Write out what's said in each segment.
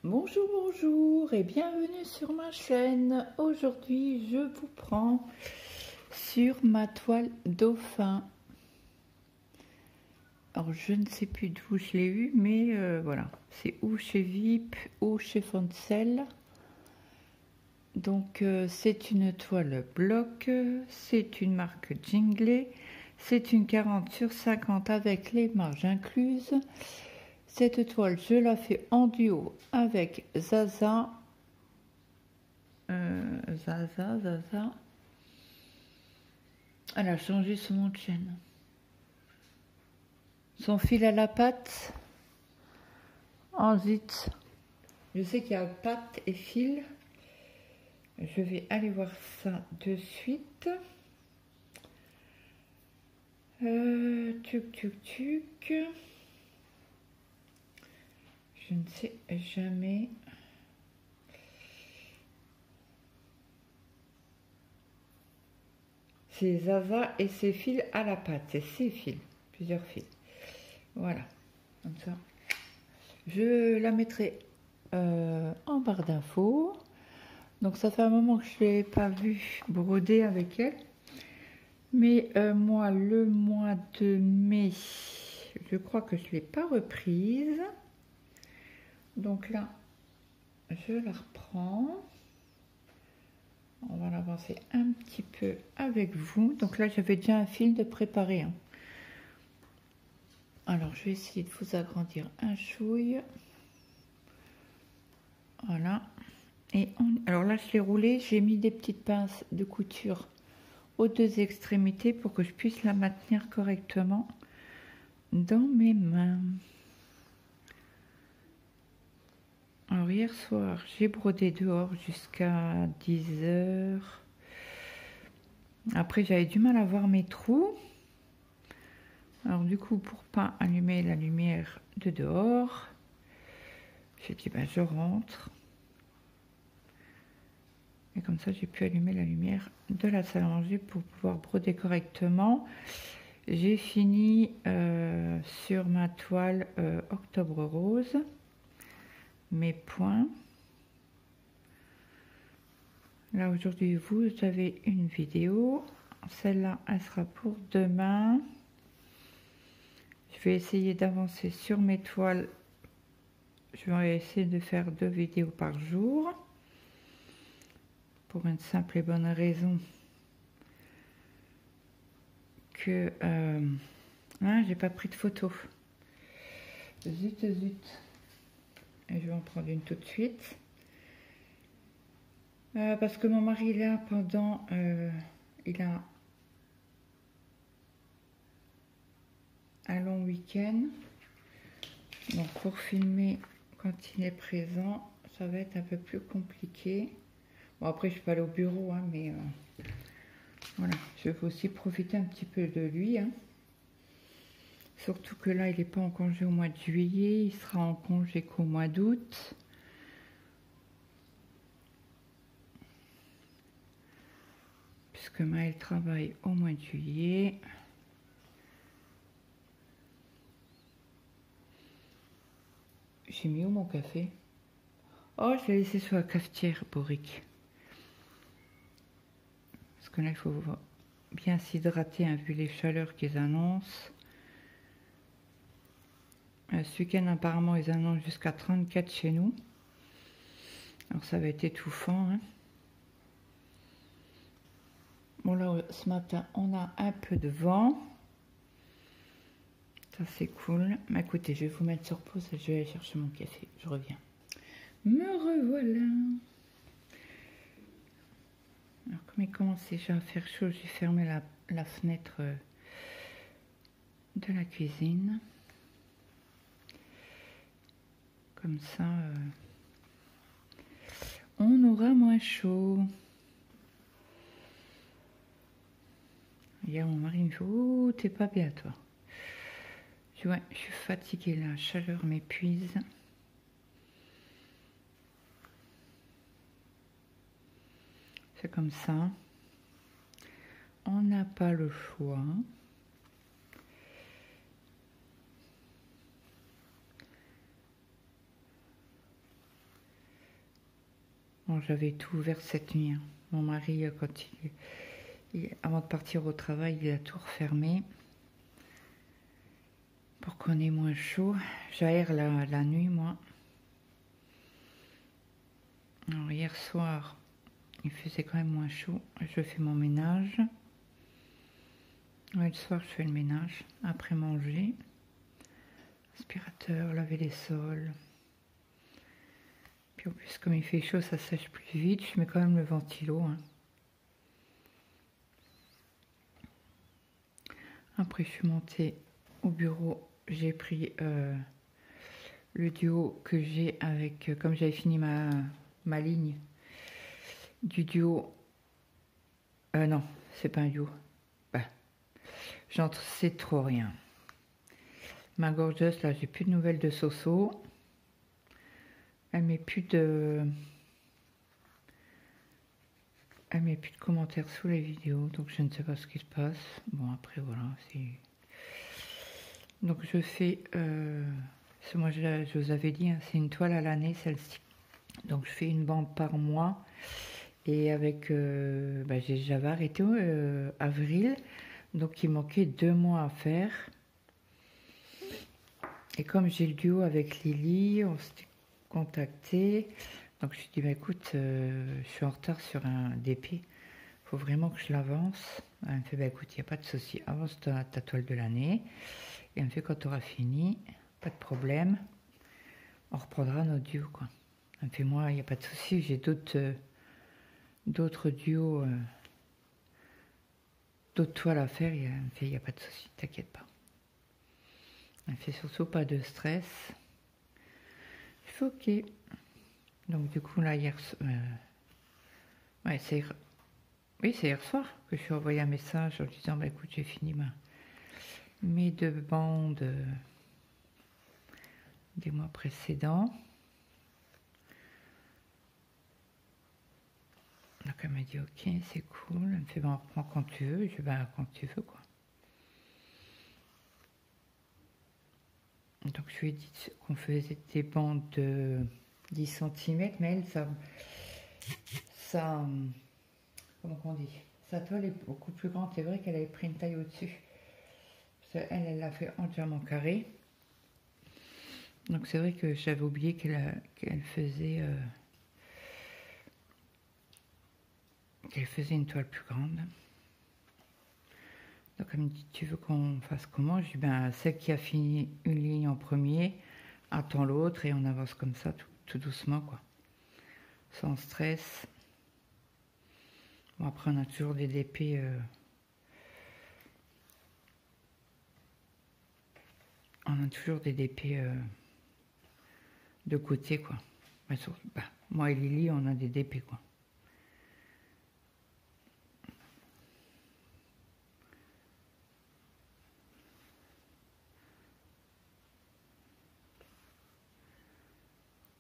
Bonjour, bonjour et bienvenue sur ma chaîne. Aujourd'hui, je vous prends sur ma toile dauphin. Alors, je ne sais plus d'où je l'ai eu, mais voilà. C'est ou chez VIP ou chez Foncel. Donc, c'est une toile bloc. C'est une marque Jingley. C'est une 40/50 avec les marges incluses. Cette toile, je la fais en duo avec Zaza. Zaza. Elle a changé son nom de chaîne. Son fil à la patte. En zit. Je sais qu'il y a patte et fil. Je vais aller voir ça de suite. Tuc. Je ne sais jamais. C'est Zaza et ses fils à la patte. C'est ses fils, plusieurs fils. Voilà, comme ça. Je la mettrai en barre d'infos. Donc ça fait un moment que je ne l'ai pas vue broder avec elle. Mais moi, le mois de mai, je crois que je ne l'ai pas reprise. Donc là, je la reprends. On va l'avancer un petit peu avec vous. Donc là, j'avais déjà un fil de préparé. Hein. Alors, je vais essayer de vous agrandir un chouille. Voilà. Et alors là, je l'ai roulé. J'ai mis des petites pinces de couture aux deux extrémités pour que je puisse la maintenir correctement dans mes mains. Alors hier soir, j'ai brodé dehors jusqu'à 10 h. Après, j'avais du mal à voir mes trous. Alors du coup, pour pas allumer la lumière de dehors, j'ai dit ben, je rentre. Et comme ça, j'ai pu allumer la lumière de la salle à manger pour pouvoir broder correctement. J'ai fini sur ma toile Octobre Rose. Mes points. Là, aujourd'hui, vous avez une vidéo. Celle-là, elle sera pour demain. Je vais essayer d'avancer sur mes toiles. Je vais essayer de faire 2 vidéos par jour. Pour une simple et bonne raison que j'ai pas pris de photo. Zut. Et je vais en prendre une tout de suite. Parce que mon mari est là pendant... il a un long week-end. Donc pour filmer quand il est présent, ça va être un peu plus compliqué. Bon après je suis pas allée au bureau, hein, mais voilà, je veux aussi profiter un petit peu de lui. Hein. Surtout que là il n'est pas en congé au mois de juillet, il sera en congé qu'au mois d'août. Puisque Maël travaille au mois de juillet. J'ai mis où mon café? Oh, je l'ai laissé sur la cafetière, Boric. Parce que là, il faut bien s'hydrater, hein, vu les chaleurs qu'ils annoncent. Ce week-end, apparemment, ils annoncent jusqu'à 34 chez nous. Alors, ça va être étouffant. Hein. Bon, là, ce matin, on a un peu de vent. Ça, c'est cool. Mais écoutez, je vais vous mettre sur pause et je vais aller chercher mon café. Je reviens. Me revoilà. Alors, comme il commence déjà à faire chaud, j'ai fermé la fenêtre de la cuisine. Comme ça, on aura moins chaud. Hier, mon mari me dit « Oh, t'es pas bien, toi ?» Je dis « Ouais, je suis fatiguée, la chaleur m'épuise. » C'est comme ça. On n'a pas le choix. Bon, j'avais tout ouvert cette nuit, hein. Mon mari, quand avant de partir au travail, il a tout refermé pour qu'on ait moins chaud. J'aère la nuit, moi. Alors, hier soir, il faisait quand même moins chaud. Je fais mon ménage. Ouais, le soir, je fais le ménage. Après manger. Aspirateur, laver les sols. Puis en plus, comme il fait chaud, ça sèche plus vite. Je mets quand même le ventilo, hein. Après, je suis montée au bureau. J'ai pris le duo que j'ai avec... comme j'avais fini ma ligne du duo... non, c'est pas un duo. Bah, j'entre, c'est trop rien. Ma gorgeuse, là, j'ai plus de nouvelles de Soso. Elle met plus de... Elle met plus de commentaires sous les vidéos, donc je ne sais pas ce qui se passe. Bon, après, voilà, c'est... Donc je fais... moi, je vous avais dit, hein, c'est une toile à l'année, celle-ci. Donc je fais une bande par mois. Et avec... j'avais arrêté avril, donc il manquait 2 mois à faire. Et comme j'ai le duo avec Lily, on s'était contacté. Donc je lui ai dit, bah, écoute, je suis en retard sur un DP. Il faut vraiment que je l'avance. Elle me fait, bah, écoute, il n'y a pas de souci. Avance ta toile de l'année. Et elle me fait, quand tu auras fini, pas de problème. On reprendra notre duo, quoi. Elle me fait, moi, il n'y a pas de souci. J'ai d'autres duos, d'autres toiles à faire. Et elle me fait, il n'y a pas de souci, t'inquiète pas. Elle me fait surtout pas de stress. Je fais, ok. Donc du coup là hier, ouais, oui, c'est hier soir que je suis envoyé un message en disant, bah écoute, j'ai fini mes 2 bandes des mois précédents. Donc elle m'a dit, ok, c'est cool. Elle me fait, bah, on reprend quand tu veux. Je dis, bah quand tu veux, quoi. Donc je lui ai dit qu'on faisait des bandes de 10 cm, mais elle, ça, comment on dit, sa toile est beaucoup plus grande. C'est vrai qu'elle avait pris une taille au-dessus. Elle l'a fait entièrement carré. Donc c'est vrai que j'avais oublié qu'elle faisait une toile plus grande. Donc elle me dit, tu veux qu'on fasse comment? Je dis, ben celle qui a fini une ligne en premier attend l'autre et on avance comme ça tout doucement, quoi. Sans stress. Bon, après on a toujours des DP de côté, quoi. Moi et Lily, on a des DP, quoi.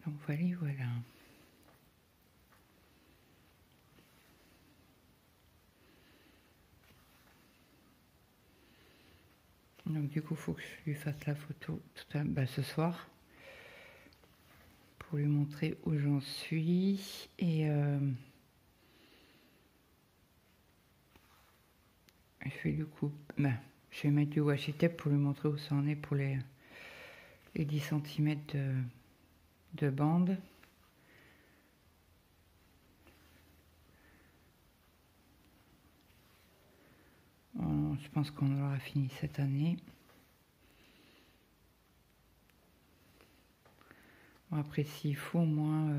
Donc voilà. Donc du coup, il faut que je lui fasse la photo ce soir pour lui montrer où j'en suis. Et je vais du coup, je vais mettre du washi tape pour lui montrer où ça en est pour les 10 cm de bande. Je pense qu'on aura fini cette année. Bon, après, s'il faut, moi,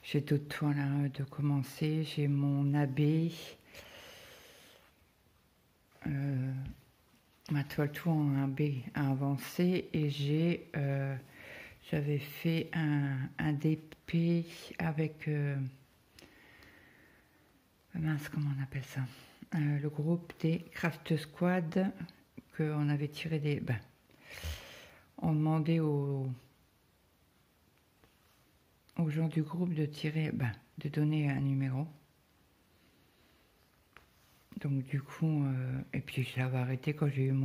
j'ai d'autres toiles hein, de commencer. J'ai mon abbé, ma toile tout en abbé à avancer, et j'avais fait un DP avec mince, comment on appelle ça, le groupe des Craft Squad, qu'on avait tiré des... on demandait aux gens du groupe de tirer, de donner un numéro. Donc du coup, et puis je l'avais arrêté quand j'ai eu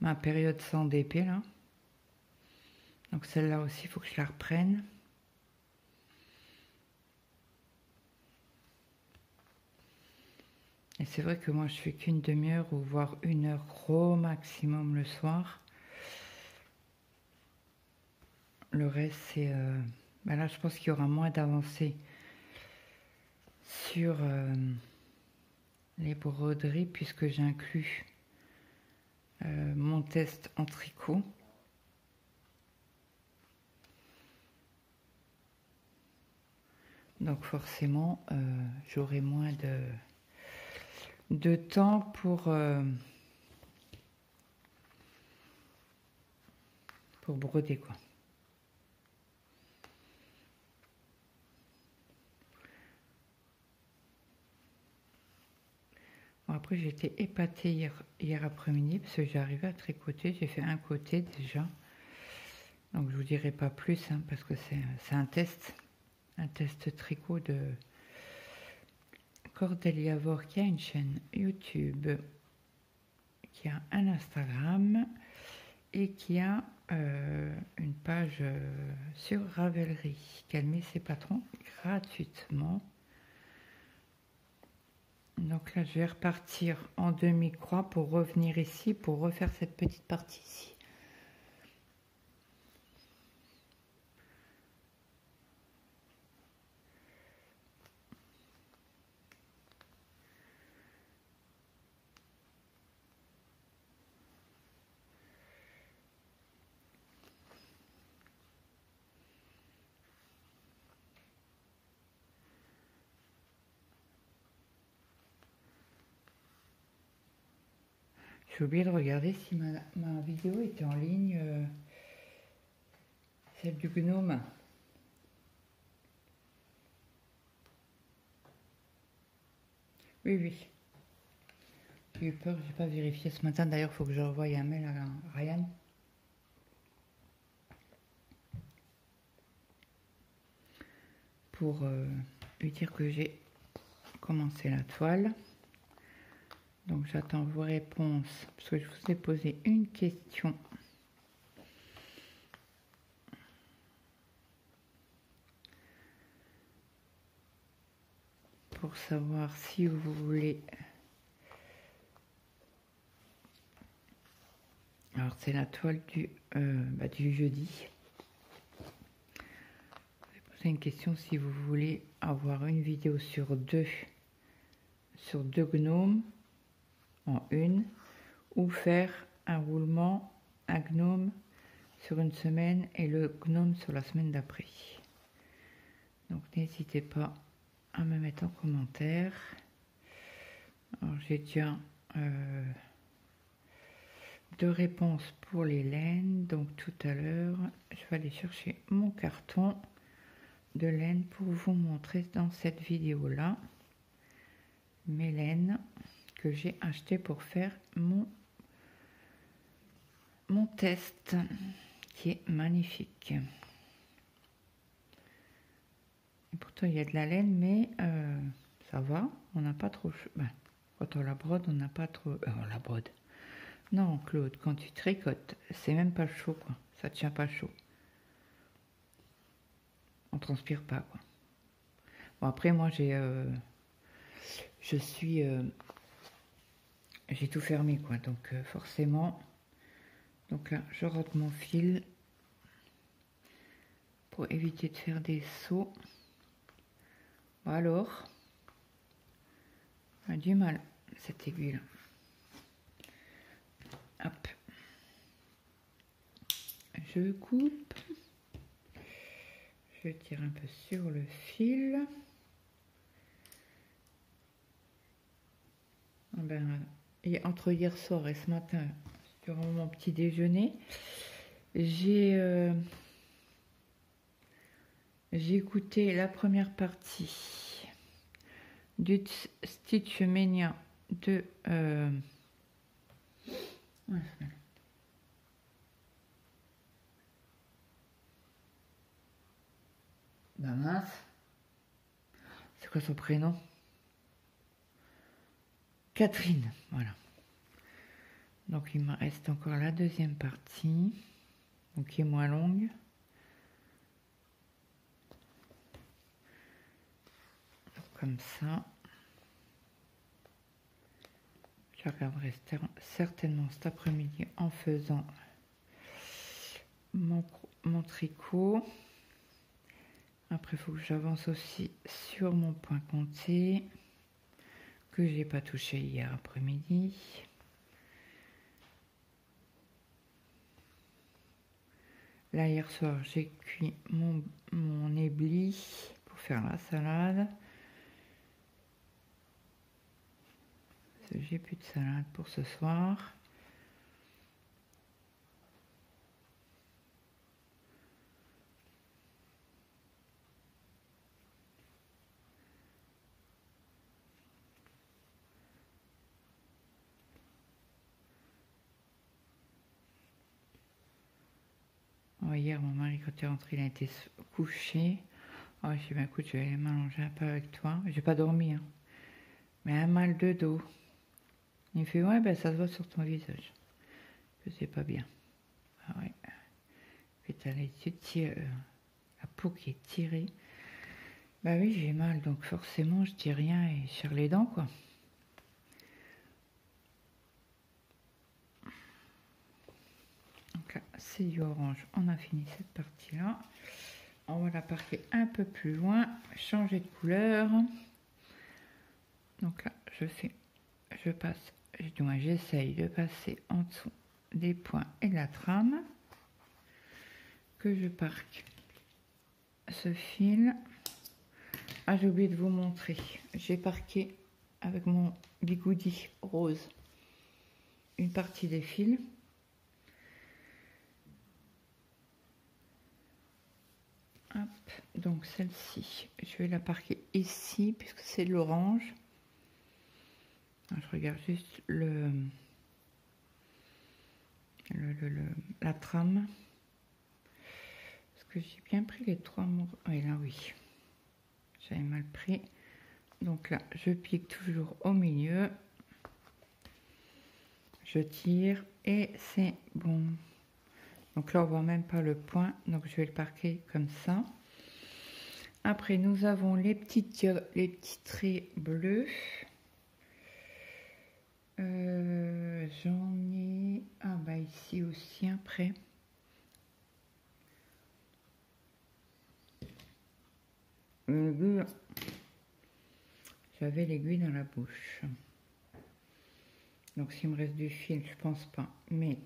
ma période sans DP là. Donc celle-là aussi, il faut que je la reprenne. Et c'est vrai que moi je fais qu'une demi-heure ou voire 1 heure gros maximum le soir. Le reste c'est... ben là je pense qu'il y aura moins d'avancées sur les broderies puisque j'inclus mon test en tricot. Donc forcément j'aurai moins de temps pour broder quoi. Bon, après j'étais épatée hier après-midi parce que j'ai arrivé à tricoter, j'ai fait un côté déjà. Donc je vous dirai pas plus hein, parce que c'est un test tricot de Cordélia Vore qui a une chaîne YouTube, qui a un Instagram et qui a une page sur Ravelry qu'elle met ses patrons gratuitement. Donc là je vais repartir en demi-croix pour revenir ici pour refaire cette petite partie ici. J'ai oublié de regarder si ma vidéo était en ligne, celle du gnome. Oui, oui. J'ai eu peur, j'ai pas vérifié ce matin. D'ailleurs, il faut que je renvoie un mail à Ryan. Pour lui dire que j'ai commencé la toile. Donc j'attends vos réponses parce que je vous ai posé une question. Pour savoir si vous voulez... Alors c'est la toile du jeudi. Je vais poser une question si vous voulez avoir une vidéo sur deux gnomes en une ou faire un roulement à gnome sur une semaine et le gnome sur la semaine d'après. Donc n'hésitez pas à me mettre en commentaire. Alors j'ai déjà 2 réponses pour les laines. Donc tout à l'heure, je vais aller chercher mon carton de laine pour vous montrer dans cette vidéo là mes laines que j'ai acheté pour faire mon test qui est magnifique. Et pourtant il y a de la laine mais ça va, on n'a pas trop chaud. Ben, quand on la brode on n'a pas trop on la brode. Non Claude, quand tu tricotes c'est même pas chaud quoi, ça tient pas chaud, on transpire pas quoi. Bon après moi j'ai j'ai tout fermé quoi, donc forcément. Donc là je rentre mon fil pour éviter de faire des sauts. Bon, alors on a du mal cette aiguille là. Hop, je coupe, je tire un peu sur le fil. Et entre hier soir et ce matin, durant mon petit déjeuner, j'ai écouté la première partie du Stitch Mania de bah mince, c'est quoi son prénom? Catherine, voilà. Donc il me reste encore la deuxième partie, donc qui est moins longue. Donc, comme ça. Je regarderai certainement cet après-midi en faisant mon tricot. Après, il faut que j'avance aussi sur mon point compté que j'ai pas touché hier après-midi. Là, hier soir, j'ai cuit mon éblis pour faire la salade. J'ai plus de salade pour ce soir. Oh, hier, mon mari, quand il est rentré, il a été couché. Oh, je dis, bah, écoute, je vais aller m'allonger un peu avec toi. J'ai pas dormi, hein. Mais un mal de dos. Il fait, ouais, ben ça se voit sur ton visage. Que c'est pas bien. Ah ouais. Puis t'as la peau qui est tirée. Bah oui, j'ai mal, donc forcément, je dis rien et je serre les dents, quoi. Donc là, c'est du orange. On a fini cette partie-là. On va la parquer un peu plus loin, changer de couleur. Donc là, j'essaye de passer en dessous des points et de la trame. Que je parque ce fil. Ah, j'ai oublié de vous montrer. J'ai parqué avec mon bigoudi rose une partie des fils. Hop, donc celle-ci, je vais la parquer ici puisque c'est de l'orange. Je regarde juste la trame. Parce que j'ai bien pris les trois mots. Oui, là, oui. J'avais mal pris. Donc là, je pique toujours au milieu. Je tire et c'est bon. Donc là, on voit même pas le point. Donc je vais le parquer comme ça. Après, nous avons les petits traits bleus. J'en ai... Ah bah ici aussi après. J'avais l'aiguille dans la bouche. Donc s'il me reste du fil, je pense pas. Mais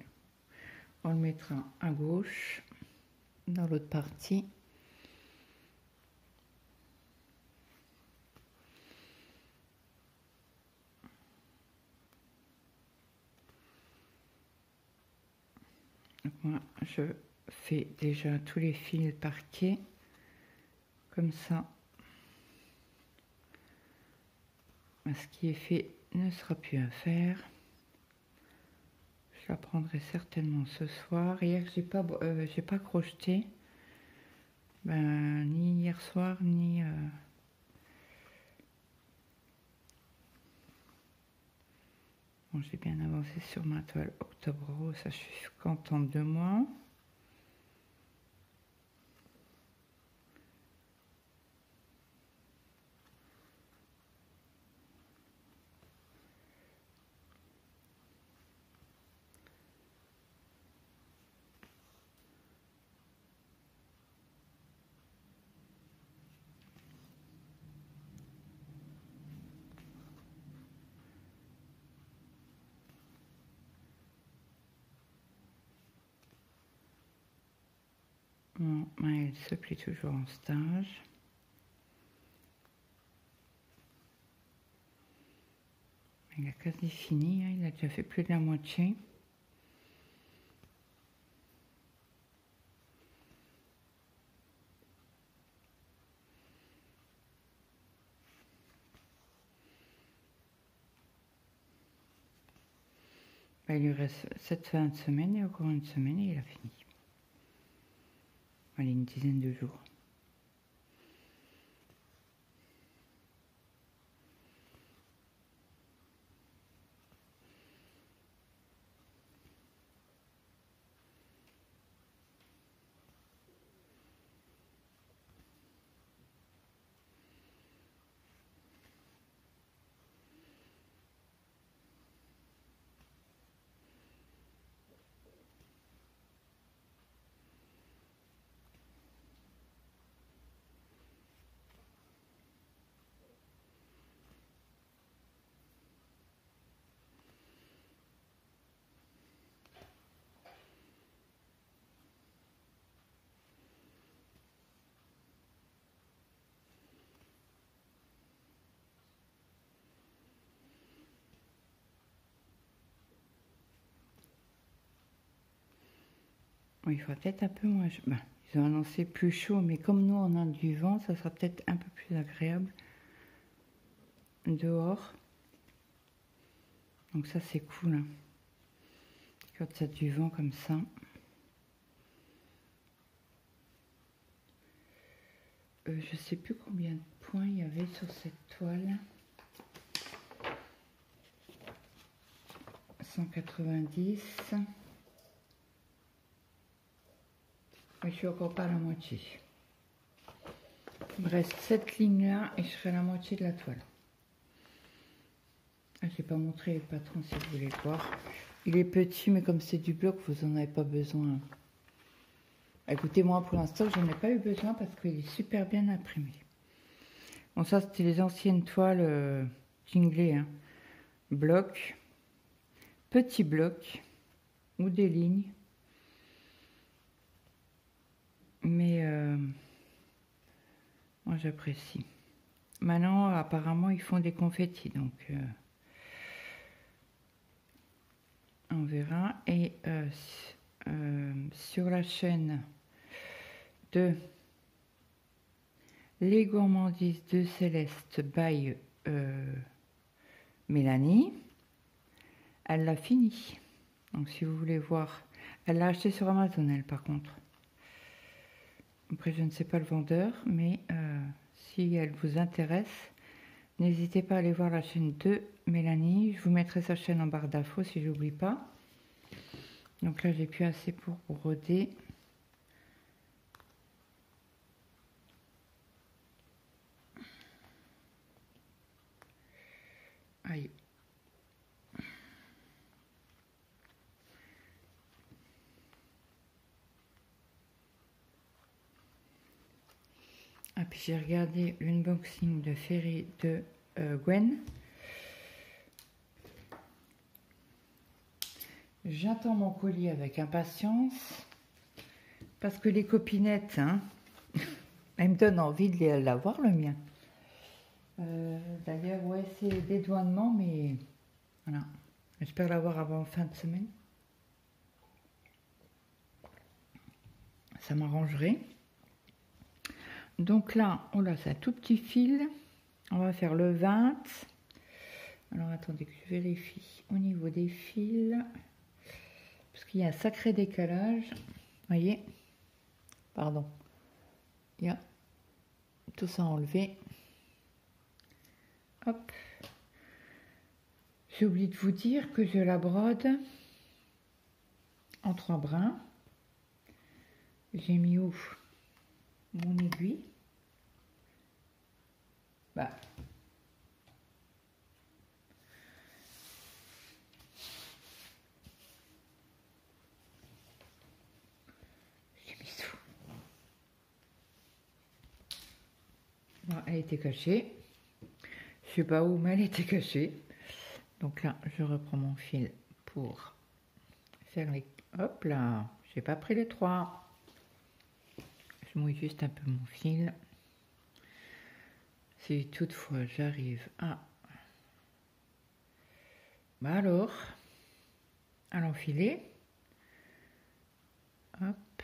on le mettra à gauche, dans l'autre partie. Donc moi, je fais déjà tous les fils parqués. Comme ça. Ce qui est fait ne sera plus à faire. Je la prendrai certainement ce soir. Hier, j'ai pas crocheté. Ben, ni hier soir, ni... Bon, j'ai bien avancé sur ma toile Octobre Rose. Ça, je suis contente de moi. Bon, elle se plie toujours en stage. Il a quasi fini, hein, il a déjà fait plus de la moitié. Il lui reste cette fin de semaine et encore une semaine et il a fini. Allez, une dizaine de jours. il fera peut-être un peu moins chaud. Ben, ils ont annoncé plus chaud, mais comme nous on a du vent, ça sera peut-être un peu plus agréable dehors. Donc ça c'est cool, hein. Quand ça a du vent comme ça. Je sais plus combien de points il y avait sur cette toile. 190. Je suis encore pas à la moitié. Il me reste cette ligne là et je serai à la moitié de la toile. Je n'ai pas montré le patron si vous voulez le voir. Il est petit, mais comme c'est du bloc, vous n'en avez pas besoin. Écoutez, moi pour l'instant, je n'en ai pas eu besoin parce qu'il est super bien imprimé. Bon, ça c'était les anciennes toiles Tingley, hein. Bloc, petit bloc ou des lignes. Mais moi j'apprécie. Maintenant, apparemment, ils font des confettis, donc on verra. Et sur la chaîne de Les Gourmandises de Céleste by Mélanie, elle l'a fini. Donc si vous voulez voir, elle l'a acheté sur Amazon, elle, par contre. Après, je ne sais pas le vendeur, mais si elle vous intéresse, n'hésitez pas à aller voir la chaîne de Mélanie. Je vous mettrai sa chaîne en barre d'infos si j'oublie pas. Donc là, j'ai plus assez pour broder. Aïe. Ah, puis j'ai regardé l'unboxing de Ferry de Gwen. J'attends mon colis avec impatience parce que les copinettes, hein, elles me donnent envie de l'avoir, le mien. D'ailleurs, ouais, c'est dédouanement, mais voilà. J'espère l'avoir avant fin de semaine. Ça m'arrangerait. Donc là, oh là, c'est un tout petit fil. On va faire le 20. Alors attendez que je vérifie au niveau des fils. Parce qu'il y a un sacré décalage. Vous voyez? Pardon. Il y a tout ça enlevé. Hop. J'ai oublié de vous dire que je la brode en 3 brins. J'ai mis où mon aiguille. Bah. J'ai mis sous. Bon, elle était cachée. Je sais pas où, mais elle était cachée. Donc là, je reprends mon fil pour faire les... Hop là, j'ai pas pris les 3. Je mouille juste un peu mon fil. Si toutefois j'arrive à... Bah alors, à l'enfiler. Hop.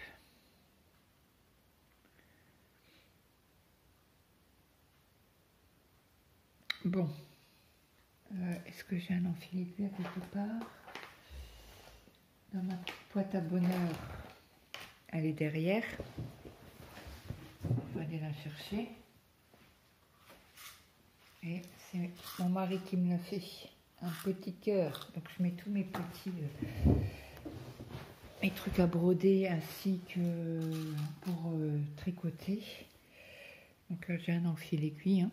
Bon. Est-ce que j'ai un enfilet de quelque part? Dans ma boîte à bonheur, elle est derrière. On va aller la chercher. Et c'est mon mari qui me l'a fait. Un petit cœur. Donc je mets tous mes petits mes trucs à broder ainsi que pour tricoter. Donc là j'ai un enfil aiguille. Hein.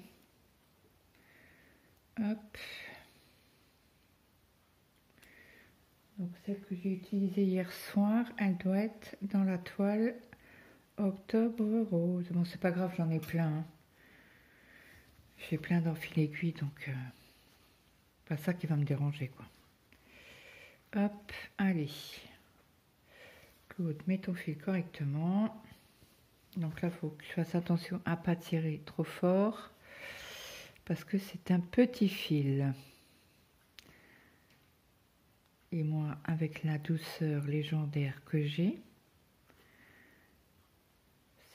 Hop. Donc celle que j'ai utilisée hier soir, elle doit être dans la toile Octobre Rose. Bon, c'est pas grave, j'en ai plein. Hein. J'ai plein d'enfils aiguilles, donc pas ça qui va me déranger, quoi. Hop, allez. Claude, mets ton fil correctement. Donc là, il faut que je fasse attention à ne pas tirer trop fort parce que c'est un petit fil. Et moi, avec la douceur légendaire que j'ai,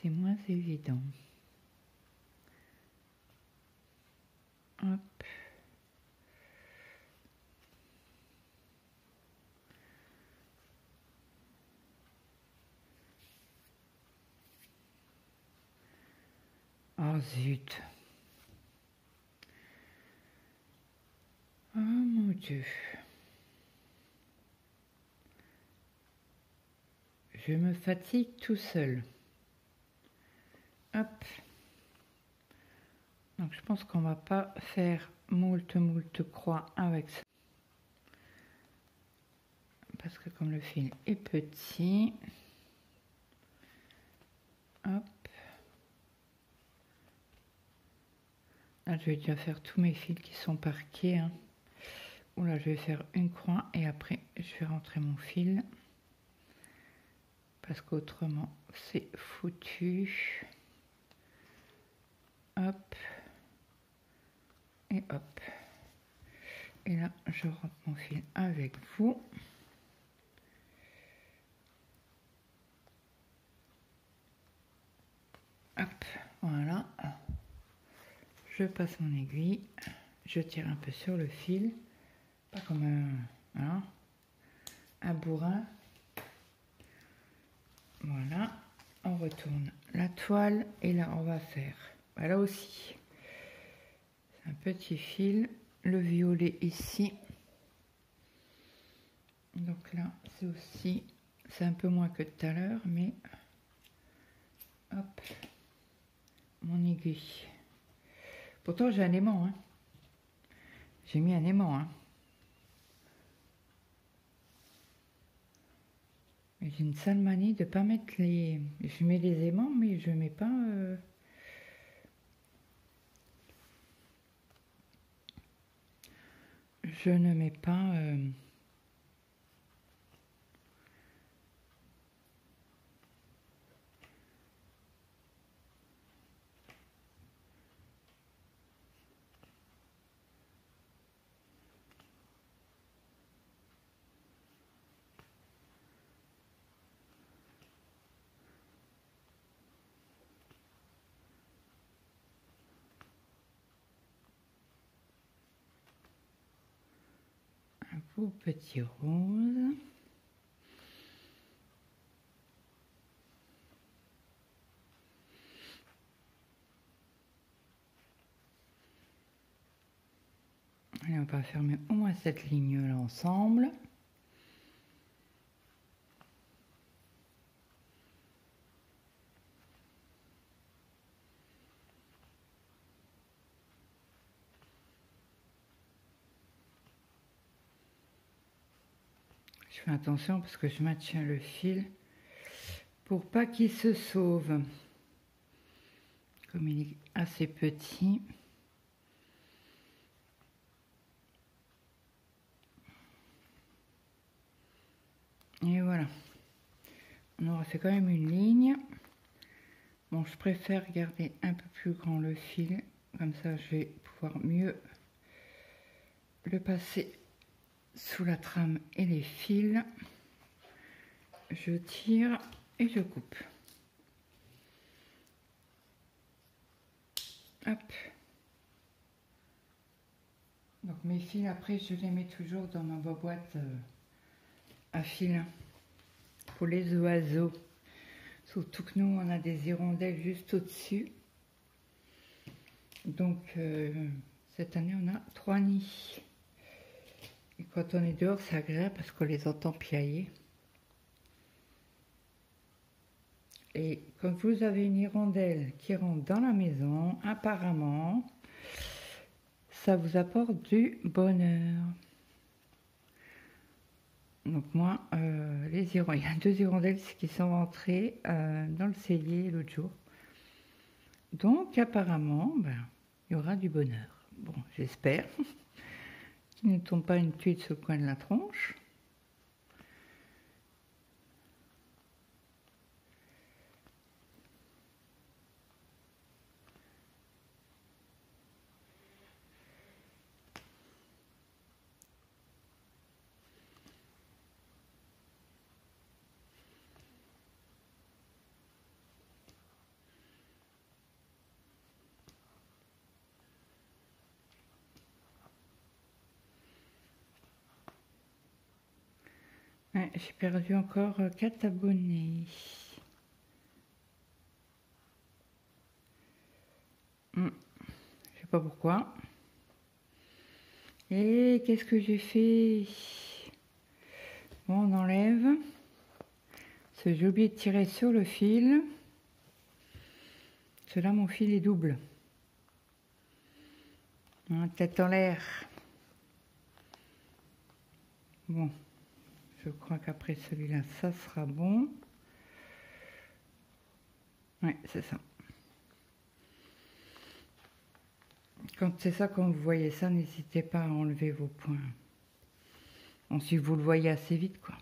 c'est moins évident. Hop. Oh zut. Oh mon Dieu. Je me fatigue tout seul. Hop. Donc je pense qu'on va pas faire moult croix avec ça. Parce que comme le fil est petit. Hop. Là je vais déjà faire tous mes fils qui sont parqués. Hein. Oula, je vais faire une croix et après je vais rentrer mon fil. Parce qu'autrement c'est foutu. Hop. Et hop. Et là je rentre mon fil avec vous. Hop, voilà. Je passe mon aiguille. Je tire un peu sur le fil. Pas comme voilà, un bourrin. Voilà. On retourne la toile. Et là, on va faire, là aussi, un petit fil. Le violet ici. Donc là, c'est aussi, c'est un peu moins que tout à l'heure, mais hop, mon aiguille. Pourtant, j'ai un aimant. Hein. J'ai mis un aimant. Hein. J'ai une sale manie de pas mettre les... Je mets les aimants, mais je mets pas... Je ne mets pas... un beau petit rose. Et on va fermer au moins cette ligne là ensemble. Je fais attention parce que je maintiens le fil pour pas qu'il se sauve. Comme il est assez petit. Et voilà. On aura fait quand même une ligne. Bon, je préfère garder un peu plus grand le fil. Comme ça, je vais pouvoir mieux le passer sous la trame et les fils. Je tire et je coupe. Hop. Donc mes fils, après, je les mets toujours dans ma boîte à fil pour les oiseaux. Surtout que nous, on a des hirondelles juste au-dessus. Donc, cette année, on a 3 nids. Et quand on est dehors, c'est agréable parce qu'on les entend piailler. Et quand vous avez une hirondelle qui rentre dans la maison, apparemment, ça vous apporte du bonheur. Donc moi, il y a 2 hirondelles qui sont rentrées dans le cellier l'autre jour. Donc apparemment, il y aura du bonheur. Bon, j'espère qu'il ne tombe pas une tuile sur le coin de la tronche. Ouais, j'ai perdu encore 4 abonnés. Je sais pas pourquoi. Et qu'est-ce que j'ai fait? Bon, on enlève. Parce que j'ai oublié de tirer sur le fil. Parce que là, mon fil est double. Hein, tête en l'air. Bon, je crois qu'après celui-là, ça sera bon. Ouais, c'est ça. Quand c'est ça, quand vous voyez ça, n'hésitez pas à enlever vos points. Ensuite, vous le voyez assez vite, quoi.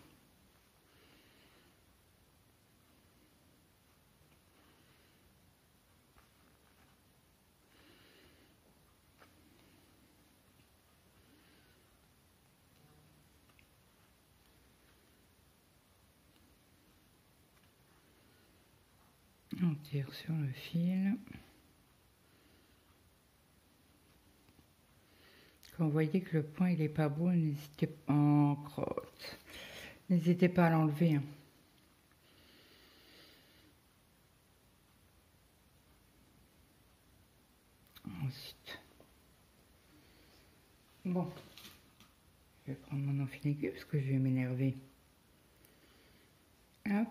On tire sur le fil. Quand vous voyez que le point il est pas beau, n'hésitez pas en crotte. N'hésitez pas à l'enlever. Hein. Ensuite, bon, je vais prendre mon enfil aigu parce que je vais m'énerver. Hop.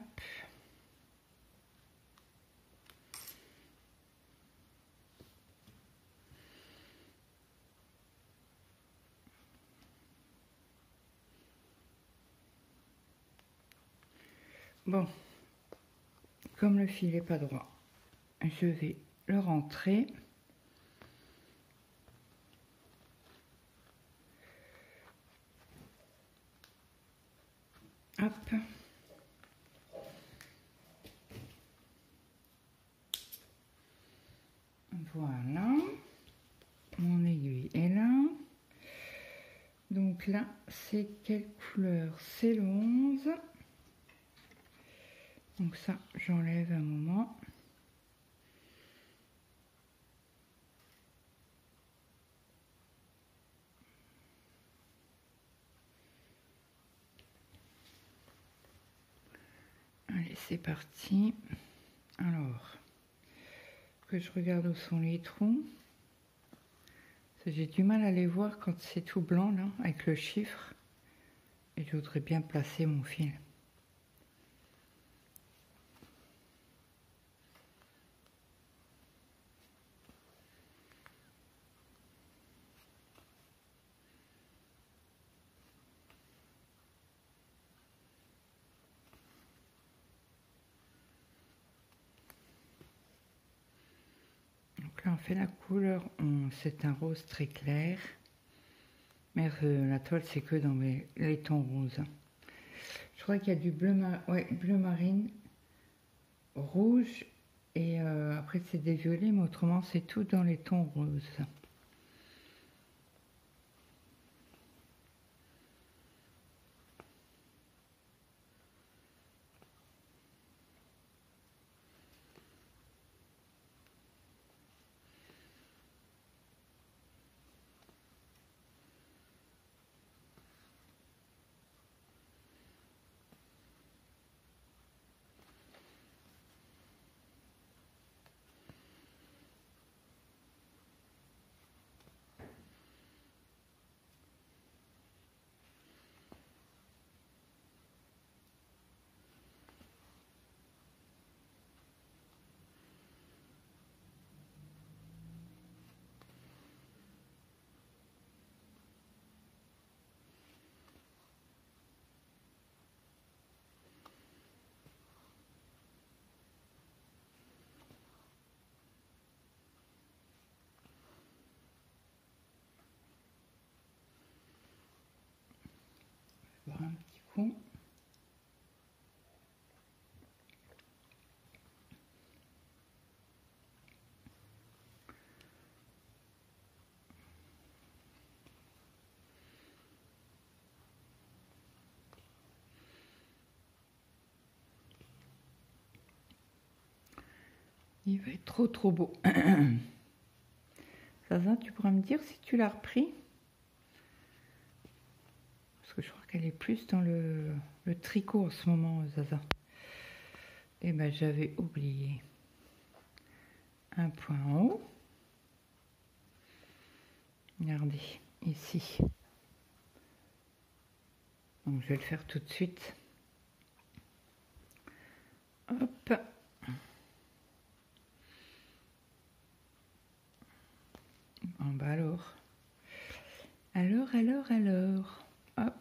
Bon, comme le fil n'est pas droit, je vais le rentrer. Hop. Voilà. Mon aiguille est là. Donc là, c'est quelle couleur? C'est le 11. Donc ça, j'enlève un moment. Allez, c'est parti. Alors, que je regarde où sont les trous. J'ai du mal à les voir quand c'est tout blanc, là, avec le chiffre. Et je voudrais bien placer mon fil. Donc là, on fait la couleur 11. C'est un rose très clair. Mais la toile, c'est que dans les tons roses. Je crois qu'il y a du bleu, bleu marine, rouge, et après c'est des violets, mais autrement c'est tout dans les tons roses. Un petit coup. Il va être trop beau. Zaza, tu pourras me dire si tu l'as repris? Parce que je crois qu'elle est plus dans le tricot en ce moment, Zaza. Et ben j'avais oublié un point en haut. Regardez, ici. Donc je vais le faire tout de suite. Hop. En bas alors. Alors. Hop.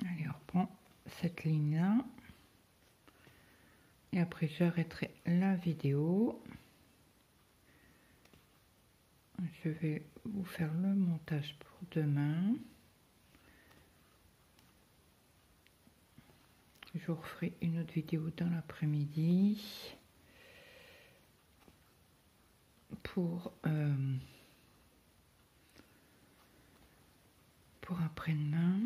Allez, on reprend cette ligne-là. Et après, j'arrêterai la vidéo. Je vais vous faire le montage pour demain. Je vous referai une autre vidéo dans l'après-midi pour après-demain.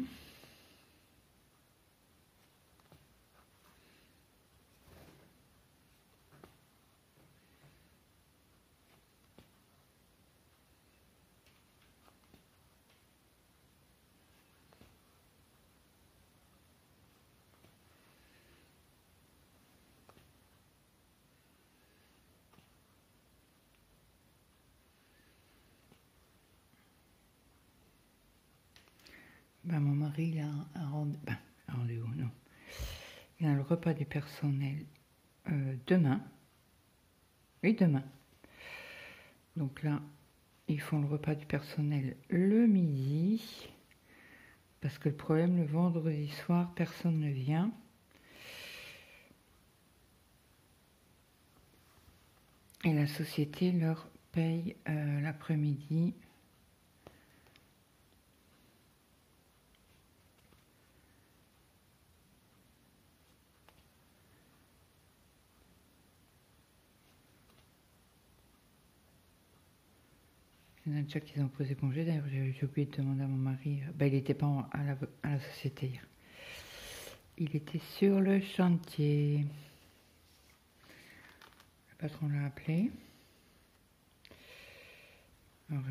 Ben, mon mari, il a un rendez-vous, non. Il a le repas du personnel demain. Oui, demain. Donc là, ils font le repas du personnel le midi. Parce que le problème, le vendredi soir, personne ne vient. Et la société leur paye l'après-midi. Il y en a déjà qui ont posé congé. D'ailleurs, j'ai oublié de demander à mon mari. Ben, il n'était pas à la société hier. Il était sur le chantier. Le patron l'a appelé. Alors,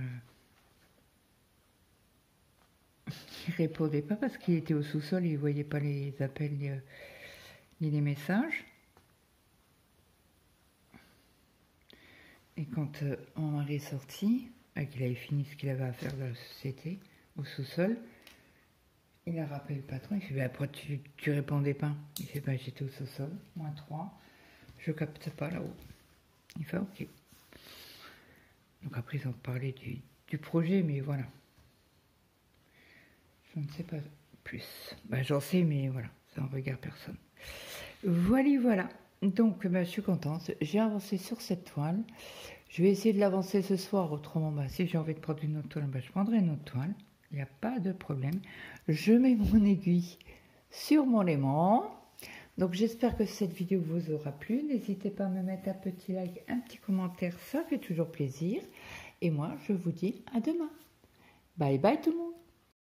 il répondait pas parce qu'il était au sous-sol. Il ne voyait pas les appels ni les messages. Et quand mon mari est sorti, qu'il avait fini ce qu'il avait à faire dans la société, au sous-sol, il a rappelé le patron. Il fait, bah, pourquoi tu répondais pas? Il fait, bah, j'étais au sous-sol, -3, je capte pas là-haut. Il fait, ok. Donc après, ils ont parlé du projet, mais voilà. Je ne sais pas plus. Bah, j'en sais, mais voilà, ça ne regarde personne. Voilà. Donc, bah, je suis contente. J'ai avancé sur cette toile. Je vais essayer de l'avancer ce soir. Autrement, bah, si j'ai envie de prendre une autre toile, bah, je prendrai une autre toile. Il n'y a pas de problème. Je mets mon aiguille sur mon aimant. Donc, j'espère que cette vidéo vous aura plu. N'hésitez pas à me mettre un petit like, un petit commentaire. Ça fait toujours plaisir. Et moi, je vous dis à demain. Bye bye tout le monde.